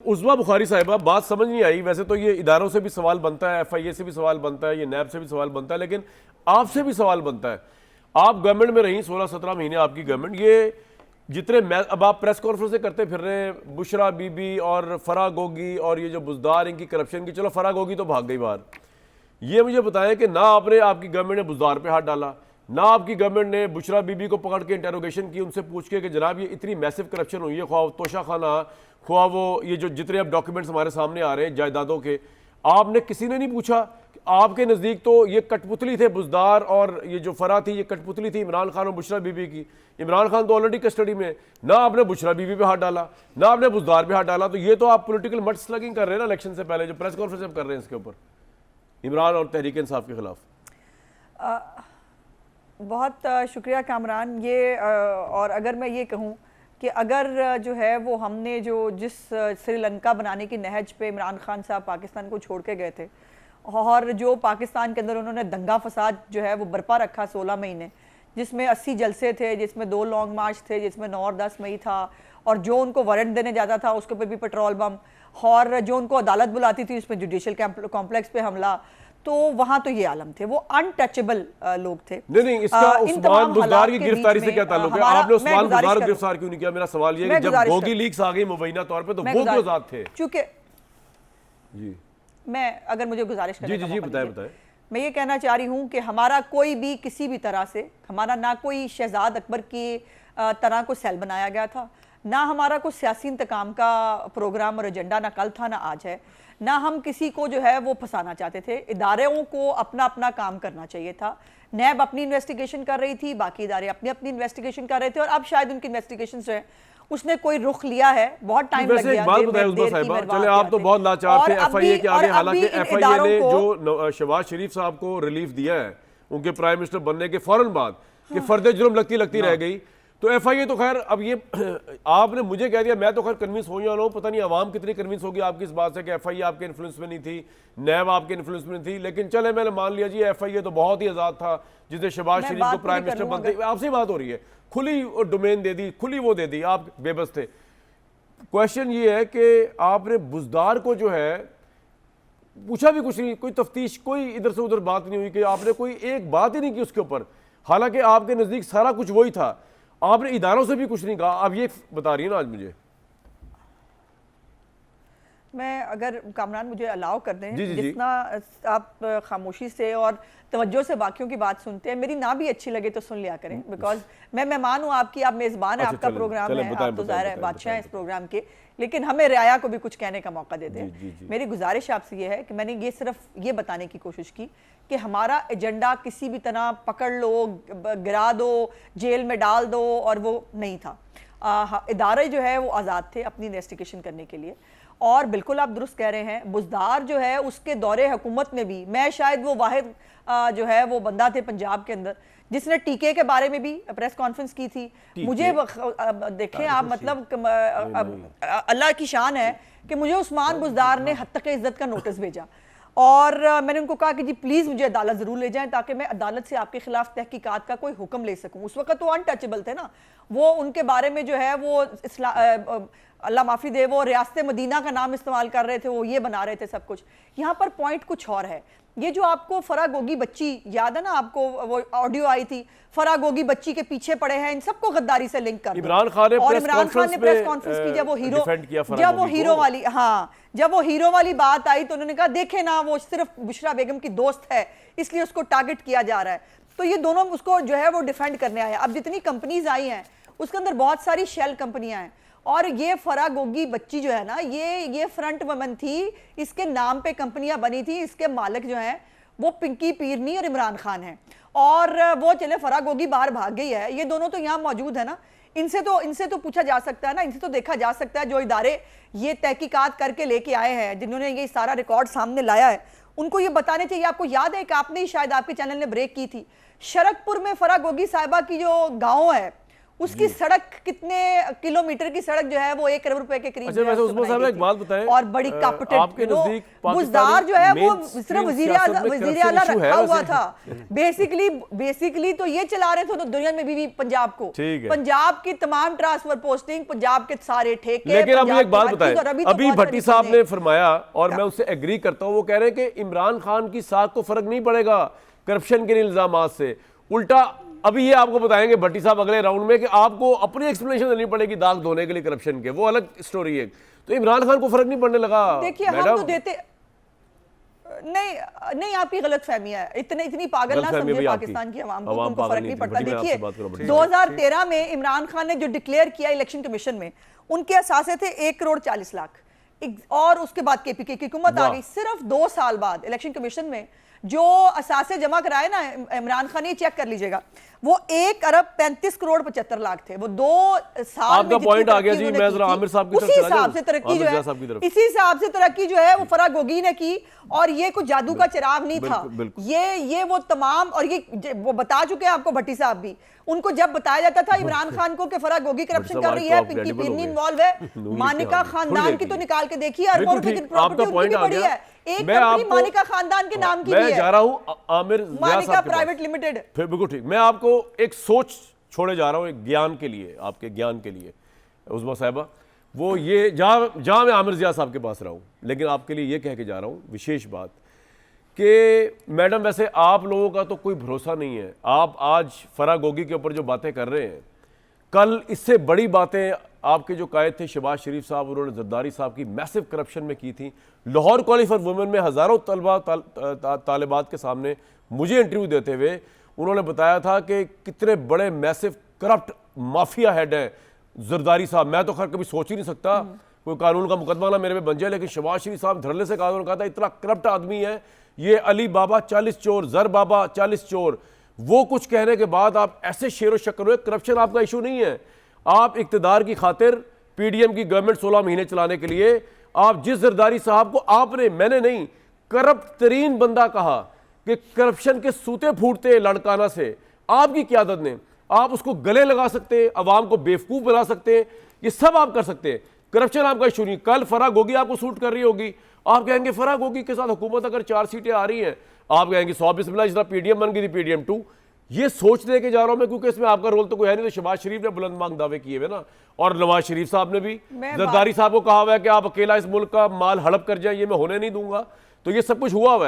उज़्मा बुखारी साहिबा, बात समझ नहीं आई। वैसे तो ये इदारों से भी सवाल बनता है, FIA से भी सवाल बनता है, ये नैब से भी सवाल बनता है, लेकिन आपसे भी सवाल बनता है। आप गवर्नमेंट में रही 16-17 महीने, आपकी गवर्नमेंट, ये जितने अब आप प्रेस कॉन्फ्रेंस करते फिर रहे हैं, बुशरा बीबी और फराह गोगी और ये जो बुजदार इनकी करप्शन की, चलो फराह गोगी तो भाग गई बाहर। ये मुझे बताएं कि ना आपने, आपकी गवर्नमेंट ने बुजदार पे हाथ डाला, ना आपकी गवर्नमेंट ने बुशरा बीबी को पकड़ के इंटेरोगेशन की, उनसे पूछ के कि जनाब ये इतनी मैसिव करप्शन हुई है, ख्वाह तोशा खाना, ख्वाह वो ये जो जितने अब डॉक्यूमेंट्स हमारे सामने आ रहे हैं जायदादों के, आपने किसी ने नहीं पूछा। आपके नज़दीक तो ये कठपुतली थे बुजदार और ये जो फरा थी, ये कठपुतली थी इमरान खान और बुशरा बीबी की। इमरान खान तो ऑलरेडी कस्टडी में, ना आपने बुशरा बीबी पे हाथ डाला, ना आपने बुजदार पे हाथ डाला। तो ये तो आप पॉलिटिकल मड स्लगिंग कर रहे हैं ना इलेक्शन से पहले, जो प्रेस कॉन्फ्रेंस कर रहे हैं इसके ऊपर इमरान और तहरीक इंसाफ के खिलाफ। बहुत शुक्रिया कामरान। ये और अगर मैं ये कहूँ कि अगर जो है वो हमने जो जिस श्रीलंका बनाने की नहज पे इमरान खान साहब पाकिस्तान को छोड़ के गए थे और जो पाकिस्तान के अंदर उन्होंने दंगा फसाद जो है वो बरपा रखा 16 महीने, जिसमें 80 जलसे थे, जिसमें 2 लॉन्ग मार्च थे, जिसमें 9 और 10 मई था, और जो उनको वारंट देने जाता था उसके ऊपर भी पेट्रोल बम, और जो उनको अदालत बुलाती थी उसमें जुडिशल कॉम्प्लेक्स पे हमला, तो वहां तो ये आलम थे, वो अनटचेबल लोग थे। नहीं, इसका उस्मान बुजदार की गिरफ्तारी से क्या ताल्लुक है? आपने उस्मान बुजदार गिरफ्तार क्यों नहीं किया? मेरा सवाल ये है कि जब गोगी लीक्स आ गई मुबैना तौर पे, तो वो क्यों आजाद थे? चूंकि जी, मैं अगर मुझे गुजारिश करने जी बताएं। मैं ये कहना चाह रही हूँ कि हमारा कोई भी किसी भी तरह से, हमारा ना कोई शहजाद अकबर की तरह को सेल बनाया गया था, ना हमारा कोई सियासी इंतकाम का प्रोग्राम और एजेंडा ना कल था ना आज है, ना हम किसी को जो है वो फंसाना चाहते थे। इदारों को अपना अपना काम करना चाहिए था। नैब अपनी इन्वेस्टिगेशन कर रही थी, बाकी इदारे अपनी अपनी इन्वेस्टिगेशन कर रहे थे, और अब शायद उनकी इन्वेस्टिगेशन जो है उसने कोई रुख लिया है। बहुत टाइम लग गया। बात बताएं उस्मा साहिबा, चले आप तो बहुत लाचार थे FIA के आगे, हालांकि FIA ने जो शहबाज शरीफ साहब को रिलीफ दिया है उनके प्राइम मिनिस्टर बनने के फौरन बाद कि फर्द जुर्म लगती रह गई, तो FIA तो खैर, अब ये आपने मुझे कह दिया, मैं तो खैर कन्विंस हो या ना हो, पता नहीं आवाम कितनी कन्विंस होगी आपकी इस बात से कि FIA आपके इन्फ्लुएंस में नहीं थी, नैब आपके इन्फ्लुएंस में नहीं थी, लेकिन चले मैंने मान लिया जी FIA तो बहुत ही आज़ाद था जिसने शहबाज शरीफ को प्राइम मिनिस्टर बनते, आपसे बात हो रही है, खुली डोमेन दे दी, खुली वो दे दी, आप बेबस थे। क्वेश्चन ये है कि आपने बुजदार को जो है पूछा भी कुछ नहीं, कोई तफ्तीश, कोई इधर से उधर बात नहीं हुई, कि आपने कोई एक बात ही नहीं की उसके ऊपर, हालांकि आपके नज़दीक सारा कुछ वही था, आपने इदारों से भी कुछ नहीं कहा। आप ये बता रही है ना आज मुझे। मैं अगर कामरान मुझे अलाउ कर दें, जी। जितना आप खामोशी से और तवज्जो से बाकियों की बात सुनते हैं, मेरी ना भी अच्छी लगे तो सुन लिया करें, बिकॉज मैं मेहमान हूँ आपकी, आप मेज़बान है, आपका प्रोग्राम है, आप तो ज़ाहिर है बादशाह हैं इस प्रोग्राम के, लेकिन हमें रियाया को भी कुछ कहने का मौका दे दें। मेरी गुजारिश आपसे ये है कि मैंने ये सिर्फ ये बताने की कोशिश की कि हमारा एजेंडा किसी भी तरह पकड़ लो, गिरा दो, जेल में डाल दो, और वो नहीं था। इदारे जो है वो आज़ाद थे अपनी इन्वेस्टिगेशन करने के लिए। और बिल्कुल आप दुरुस्त कह रहे हैं, बुजदार जो है उसके दौरे हुकूमत में भी मैं शायद वो वाहिद जो है वो बंदा थे पंजाब के अंदर जिसने टीके के बारे में भी प्रेस कॉन्फ्रेंस की थी। मुझे देखें आप, मतलब अल्लाह की शान है कि मुझे उस्मान बुजदार ने हद तक इज्जत का नोटिस भेजा, और मैंने उनको कहा कि जी प्लीज़ मुझे अदालत ज़रूर ले जाएं ताकि मैं अदालत से आपके खिलाफ तहकीकात का कोई हुक्म ले सकूं। उस वक्त तो अनटचेबल थे ना वो, उनके बारे में जो है वो अल्लाह माफ़ी दे, वो रियासत मदीना का नाम इस्तेमाल कर रहे थे, वो ये बना रहे थे सब कुछ। यहाँ पर पॉइंट कुछ और है। ये जो आपको फरा गोगी बच्ची याद है ना, आपको वो ऑडियो आई थी, फरा गोगी बच्ची के पीछे पड़े हैं, इन सबको गद्दारी से लिंक कर इमरान खान ने प्रेस कॉन्फ्रेंस की, जब वो हीरो वाली बात आई तो उन्होंने कहा देखे ना वो सिर्फ बुशरा बेगम की दोस्त है इसलिए उसको टारगेट किया जा रहा है। तो ये दोनों उसको जो है वो डिफेंड करने आए। अब जितनी कंपनीज आई हैं उसके अंदर बहुत सारी शेल कंपनियां हैं, और ये फरा गोगी बच्ची जो है ना, ये फ्रंट वुमन थी, इसके नाम पे कंपनियां बनी थी, इसके मालिक जो हैं वो पिंकी पीरनी और इमरान खान हैं, और वो चले फरा गोगी बाहर भाग गई है, ये दोनों तो यहाँ मौजूद है ना, इनसे तो पूछा जा सकता है ना, इनसे तो देखा जा सकता है। जो इदारे ये तहकीकात करके लेके आए हैं, जिन्होंने ये सारा रिकॉर्ड सामने लाया है, उनको ये बताने चाहिए। आपको याद है कि आपने शायद आपके चैनल ने ब्रेक की थी, शरकपुर में फरा गोगी साहिबा की जो गाँव है उसकी सड़क कितने किलोमीटर की सड़क जो है वो 1 करोड़ रुपए के करीब अच्छा, वैसे उस्मान साहब एक बात बताएं, और बड़ी कैपिटल आपके नजदीक बुजदार जो है वो सिर्फ वजीर आला issue है रखा हुआ वैसे? था। बेसिकली तो ये चला रहे थे तो दुनिया में भी पंजाब को, ठीक है। पंजाब की तमाम ट्रांसफर पोस्टिंग, पंजाब के सारे ठेके। लेकिन अब मुझे एक बात पंजाब की हर बताएं, चीज़, और अभी तो बहुत भट्टी सारी साहब चीजें। ने फरमाया और मैं उससे एग्री करता हूं, वो कह रहे हैं कि इमरान खान की साख को फर्क नहीं पड़ेगा करप्शन के इल्जामात से। उल्टा अभी ये आपको बताएंगे भट्टी साहब अगले राउंड में कि आपको अपनी एक्सप्लेनेशन देनी पड़ेगी दाग धोने के लिए करप्शन के, वो अलग स्टोरी है। तो इमरान खान को फर्क नहीं पड़ने लगा। देखिए हम तो देते नहीं आपकी गलत फहमी है, इतनी पागल ना समझे पाकिस्तान की आवाम को, उनको फर्क नहीं पड़ता। देखिए 2013 में इमरान खान ने जो डिक्लेयर किया इलेक्शन कमीशन में, उनके असासे थे 1,40,00,000 और उसके बाद केपीके की हुकूमत आ गई। सिर्फ 2 साल बाद इलेक्शन कमीशन में जो असासे जमा कराए ना इमरान खान, ये चेक कर लीजिएगा, वो 1,35,75,00,000 थे। वो 2 साल में पॉइंट आ गया जी। मैं जरा आमिर साहब की तरफ उसी हिसाब से तरक्की जो है, इसी हिसाब से तरक्की जो है वो फराह गोगी ने की। और ये कुछ जादू का चिराग नहीं था, ये वो तमाम, और ये वो बता चुके हैं आपको भट्टी साहब भी। उनको जब बताया जाता था इमरान खान को कि फराह गोगी करप्शन कर रही है, पिंकी पीरनी इन्वॉल्व है, मानिका खानदान की तो निकाल के देखिए, अरबों रुपए की प्रॉपर्टी उनकी भी बड़ी है। एक कंपनी मानिका खानदान के नाम की भी है। मैं जा रहा हूं आमिर मानिका प्राइवेट लिमिटेड। फिर बिल्कुल ठीक। मैं आपको एक सोच छोड़े जा रहा हूं, एक ज्ञान के लिए, आपके ज्ञान के लिए उस्मा साहिबा। वो ये जहां मैं आमिर जिया साहब के पास रहा हूं, लेकिन आपके लिए ये कह के जा रहा हूं विशेष बात कि मैडम वैसे आप लोगों का तो कोई भरोसा नहीं है। आप आज फराह गोगी के ऊपर जो बातें कर रहे हैं, कल इससे बड़ी बातें आपके जो कायद थे शहबाज शरीफ साहब, उन्होंने जरदारी साहब की मैसिव करप्शन में की थी। लाहौर कॉलेज फॉर वुमेन में हज़ारों तलबा तालिबात के सामने मुझे इंटरव्यू देते हुए उन्होंने बताया था कि कितने बड़े मैसिव करप्ट माफिया हेड हैं जरदारी साहब। मैं तो खैर कभी सोच ही नहीं सकता कोई कानून का मुकदमा ना मेरे पे बन जाए, लेकिन शहबाज शरीफ साहब धड़ल्ले से कहा था इतना करप्ट आदमी है ये, अली बाबा 40 चोर, जर बाबा 40 चोर। वो कुछ कहने के बाद आप ऐसे शेर व शक्कर हुए। करप्शन आपका इशू नहीं है। आप इक्तदार की खातिर पीडीएम की गवर्नमेंट 16 महीने चलाने के लिए आप जिस जरदारी साहब को आपने, मैंने नहीं, करप्ट तरीन बंदा कहा कि करप्शन के सूते फूटते लड़काना से आपकी क़यादत ने, आप उसको गले लगा सकते हैं, अवाम को बेवकूफ़ बना सकते हैं, ये सब आप कर सकते हैं। करप्शन आपका इशू नहीं। कल फराह गोगी आपको सूट कर रही होगी, आप कहेंगे फराह गोगी के साथ हुकूमत अगर 4 सीटें आ रही हैं, आप कहेंगे 100 बिस्मिल्लाह, जिस तरह पीडीएम बन गई थी पीडीएम 2। ये सोच दे के जा रहा हूं मैं, क्योंकि इसमें आपका रोल तो कोई है नहीं। तो शहबाज शरीफ ने बुलंद मांग दावे किए हुए ना, और नवाज शरीफ साहब ने भी जरदारी साहब को कहा हुआ है कि आप अकेला इस मुल्क का माल हड़प कर जाए, ये मैं होने नहीं दूंगा। तो ये सब कुछ हुआ हुआ है।